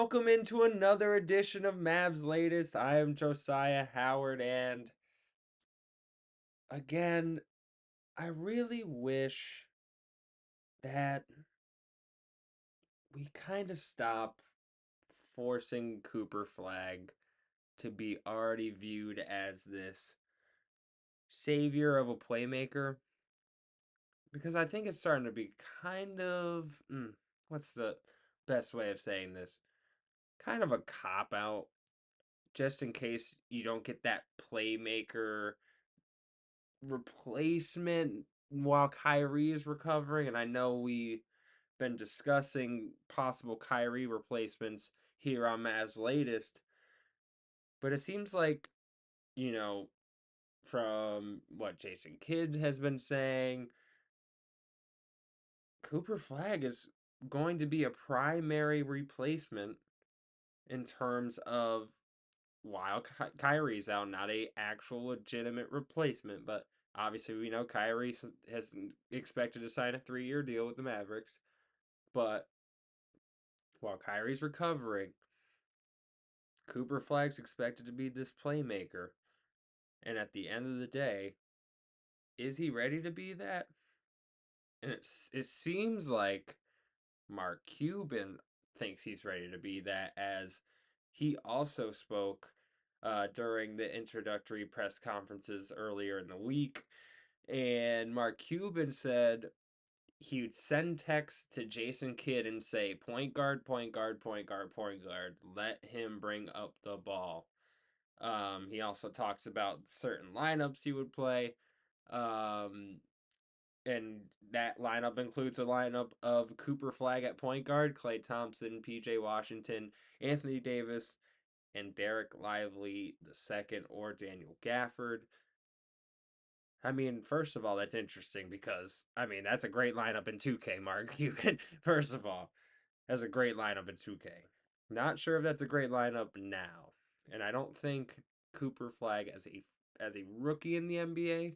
Welcome into another edition of Mavs Latest. I am Josyah Howard, and again, I really wish that we kind of stop forcing Cooper Flagg to be already viewed as this savior of a playmaker, because I think it's starting to be kind of, what's the best way of saying this? Kind of a cop out, just in case you don't get that playmaker replacement while Kyrie is recovering. And I know we've been discussing possible Kyrie replacements here on Mavs Latest, but it seems like, you know, from what Jason Kidd has been saying, Cooper Flagg is going to be a primary replacement in terms of while Kyrie's out, not a actual legitimate replacement, but obviously we know Kyrie has expected to sign a 3-year deal with the Mavericks, but while Kyrie's recovering, Cooper Flagg's expected to be this playmaker, and at the end of the day, is he ready to be that? And it seems like Mark Cuban thinks he's ready to be that, as he also spoke during the introductory press conferences earlier in the week. And Mark Cuban said he would send texts to Jason Kidd and say, point guard, point guard, point guard, point guard. Let him bring up the ball. He also talks about certain lineups he would play. Um, and that lineup includes a lineup of Cooper Flagg at point guard, Klay Thompson, PJ Washington, Anthony Davis, and Derek Lively II or Daniel Gafford. I mean, first of all, that's interesting because, I mean, that's a great lineup in 2K, Mark Cuban. First of all, that's a great lineup in 2K. Not sure if that's a great lineup now. And I don't think Cooper Flagg as a rookie in the NBA,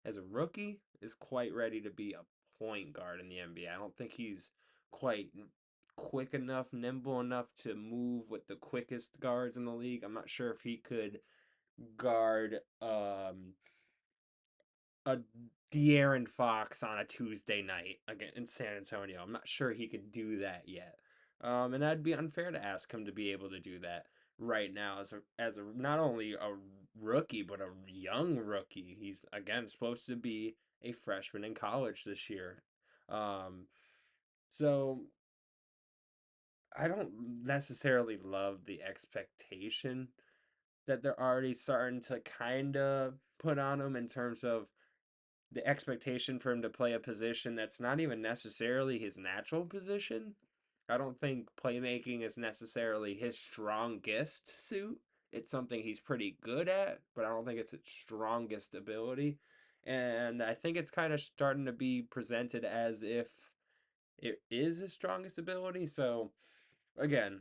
as a rookie, is quite ready to be a point guard in the NBA. I don't think he's quite quick enough, nimble enough to move with the quickest guards in the league. I'm not sure if he could guard a De'Aaron Fox on a Tuesday night again in San Antonio. I'm not sure he could do that yet. And that'd be unfair to ask him to be able to do that right now as a not only a rookie but a young rookie. He's again supposed to be a freshman in college this year. Um, so I don't necessarily love the expectation that they're already starting to kind of put on him in terms of the expectation for him to play a position that's not even necessarily his natural position. I don't think playmaking is necessarily his strongest suit. It's something he's pretty good at, but I don't think it's its strongest ability. And I think it's kind of starting to be presented as if it is his strongest ability. So, again,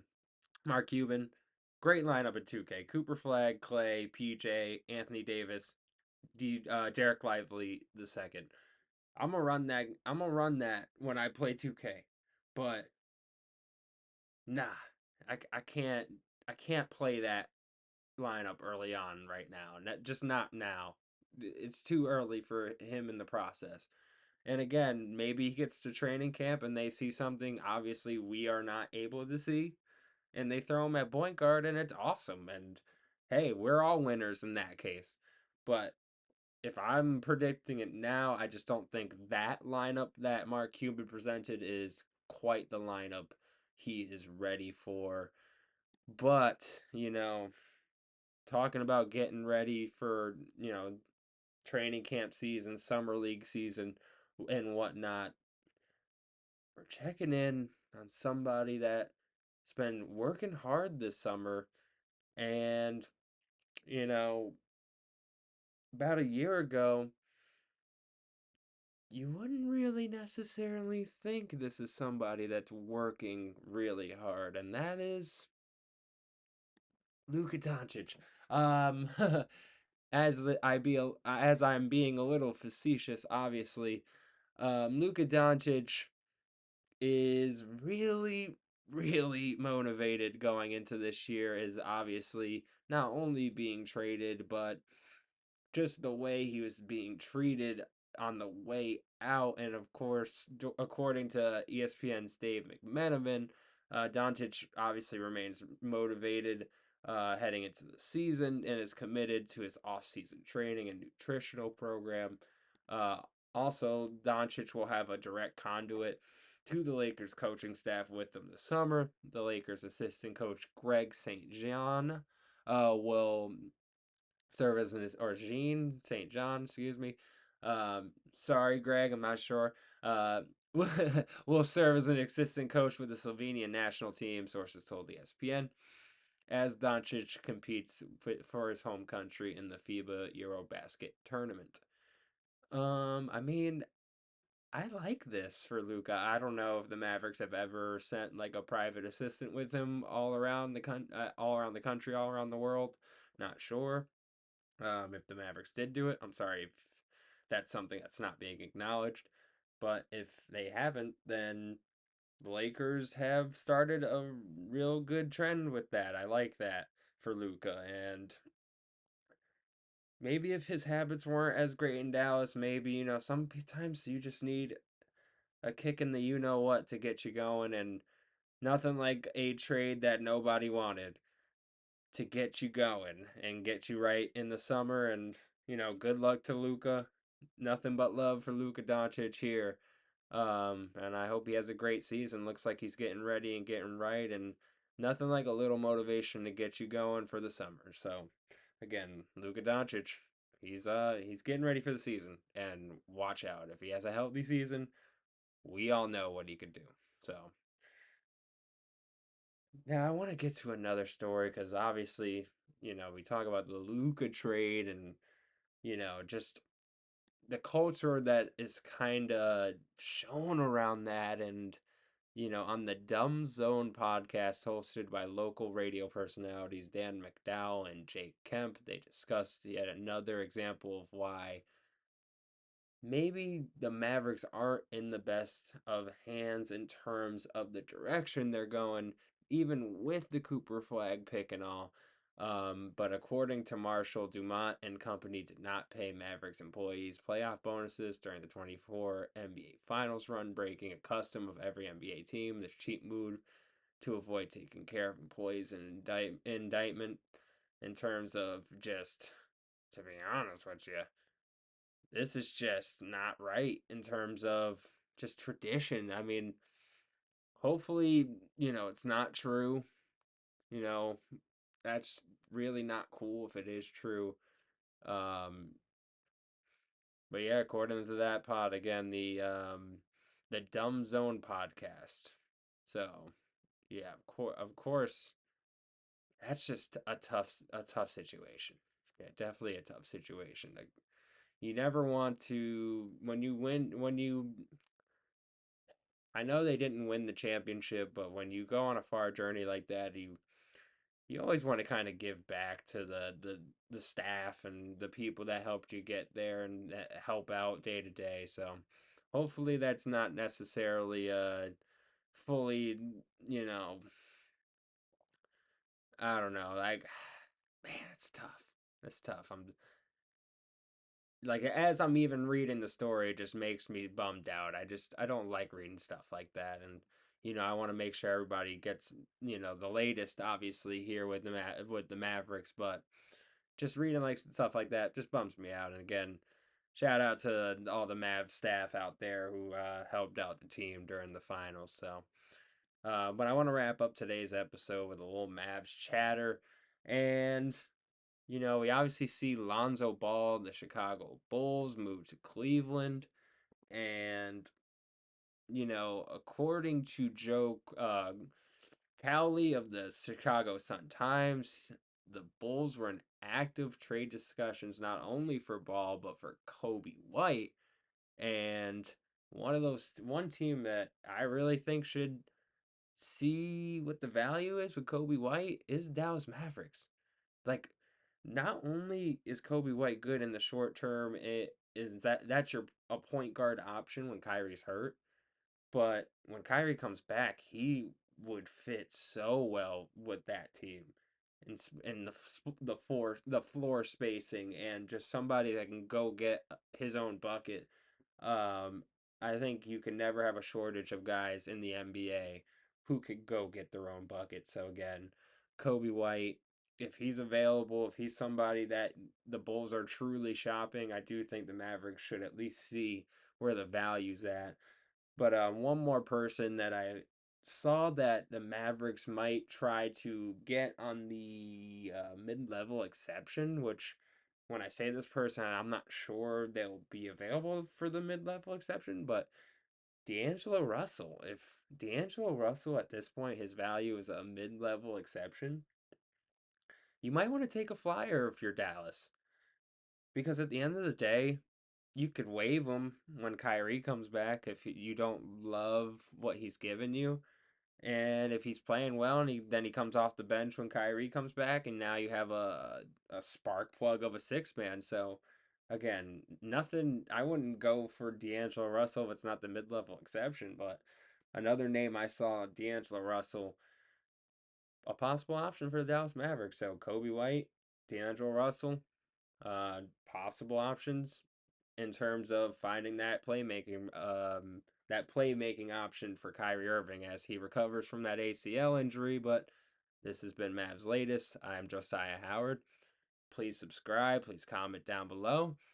Mark Cuban, great lineup at 2K. Cooper Flagg, Clay, PJ, Anthony Davis, Derek Lively the second. I'm gonna run that. I'm gonna run that when I play 2K, but nah, I can't. I can't play that lineup early on right now. Just not now. It's too early for him in the process. And again, maybe he gets to training camp and they see something obviously we are not able to see, and they throw him at point guard, and it's awesome. And hey, we're all winners in that case. But if I'm predicting it now, I just don't think that lineup that Mark Cuban presented is quite the lineup he is ready for. But, talking about getting ready for, training camp season, summer league season, and whatnot, we're checking in on somebody that's been working hard this summer. And, you know, about a year ago, you wouldn't really necessarily think this is somebody that's working really hard, and that is Luka Doncic. Um, as I'm being a little facetious, obviously, Luka Doncic is really. really motivated going into this year is obviously not only being traded, but just the way he was being treated on the way out. And of course, according to ESPN's Dave McMenamin, Doncic obviously remains motivated heading into the season and is committed to his offseason training and nutritional program. Uh, Also, Doncic will have a direct conduit to the Lakers coaching staff with them this summer. The Lakers assistant coach Greg St. John will serve as an or Jean St. John, excuse me. Sorry, Greg, I'm not sure. Uh, will serve as an assistant coach with the Slovenian national team, sources told ESPN, as Doncic competes for his home country in the FIBA Eurobasket tournament. I mean, I like this for Luka. I don't know if the Mavericks have ever sent like a private assistant with him all around the country, all around the world. Not sure. If the Mavericks did do it, I'm sorry if that's something that's not being acknowledged. But if they haven't, then the Lakers have started a real good trend with that. I like that for Luka. And maybe if his habits weren't as great in Dallas, maybe, sometimes you just need a kick in the you know what to get you going. And nothing like a trade that nobody wanted to get you going and get you right in the summer. And good luck to Luka. Nothing but love for Luka Doncic here. And I hope he has a great season. Looks like he's getting ready and getting right, and nothing like a little motivation to get you going for the summer. So, again, Luka Doncic, he's getting ready for the season, and watch out if he has a healthy season. We all know what he could do. So, now I want to get to another story because obviously, we talk about the Luka trade and just the culture that is kind of shown around that. And on the Dumb Zone podcast hosted by local radio personalities Dan McDowell and Jake Kemp, they discussed yet another example of why maybe the Mavericks aren't in the best of hands in terms of the direction they're going, even with the Cooper Flagg pick and all. But according to Marshall, Dumont and company did not pay Mavericks employees playoff bonuses during the 24 NBA Finals run, breaking a custom of every NBA team. This cheap move to avoid taking care of employees and indictment in terms of just, to be honest with you, this is just not right in terms of just tradition. I mean, hopefully, it's not true. You know, that's really not cool if it is true. Um, but yeah, according to that pod again, the Dumb Zone podcast. So yeah, of course, that's just a tough situation. Yeah, definitely a tough situation. Like, you never want to when you win when you I know they didn't win the championship, but when you go on a far journey like that, you always want to kind of give back to the staff and the people that helped you get there and that help out day to day. So hopefully that's not necessarily fully, you know, I don't know, like man, it's tough. It's tough. I'm like as I'm even reading the story, it just makes me bummed out. I don't like reading stuff like that. And I want to make sure everybody gets the latest, obviously here with the Mavericks, but just reading like stuff like that just bums me out. And again, shout out to all the Mav staff out there who helped out the team during the finals. So, but I want to wrap up today's episode with a little Mavs chatter. And we obviously see Lonzo Ball, the Chicago Bulls, move to Cleveland. And, according to Joe Cowley of the Chicago Sun-Times, the Bulls were in active trade discussions not only for Ball, but for Kobe White. And one team that I really think should see what the value is with Kobe White is Dallas Mavericks. Like, not only is Kobe White good in the short term, it is that's your a point guard option when Kyrie's hurt, but when Kyrie comes back, he would fit so well with that team, and the floor spacing and just somebody that can go get his own bucket. Um, I think you can never have a shortage of guys in the NBA who could go get their own bucket. So again, Kobe White, if he's available, if he's somebody that the Bulls are truly shopping, I do think the Mavericks should at least see where the value's at. But one more person that I saw that the Mavericks might try to get on the mid-level exception, which when I say this person, I'm not sure they'll be available for the mid-level exception, but D'Angelo Russell. If D'Angelo Russell at this point, his value is a mid-level exception, you might want to take a flyer if you're Dallas. Because at the end of the day, you could waive him when Kyrie comes back if you don't love what he's given you. And if he's playing well and then he comes off the bench when Kyrie comes back, and now you have a spark plug of a six man. So again, nothing. I wouldn't go for D'Angelo Russell if it's not the mid level exception. But another name I saw, D'Angelo Russell, a possible option for the Dallas Mavericks. So Kobe White, D'Angelo Russell, possible options in terms of finding that playmaking option for Kyrie Irving as he recovers from that ACL injury. But this has been Mavs Latest. I'm Josyah Howard. Please subscribe. Please comment down below.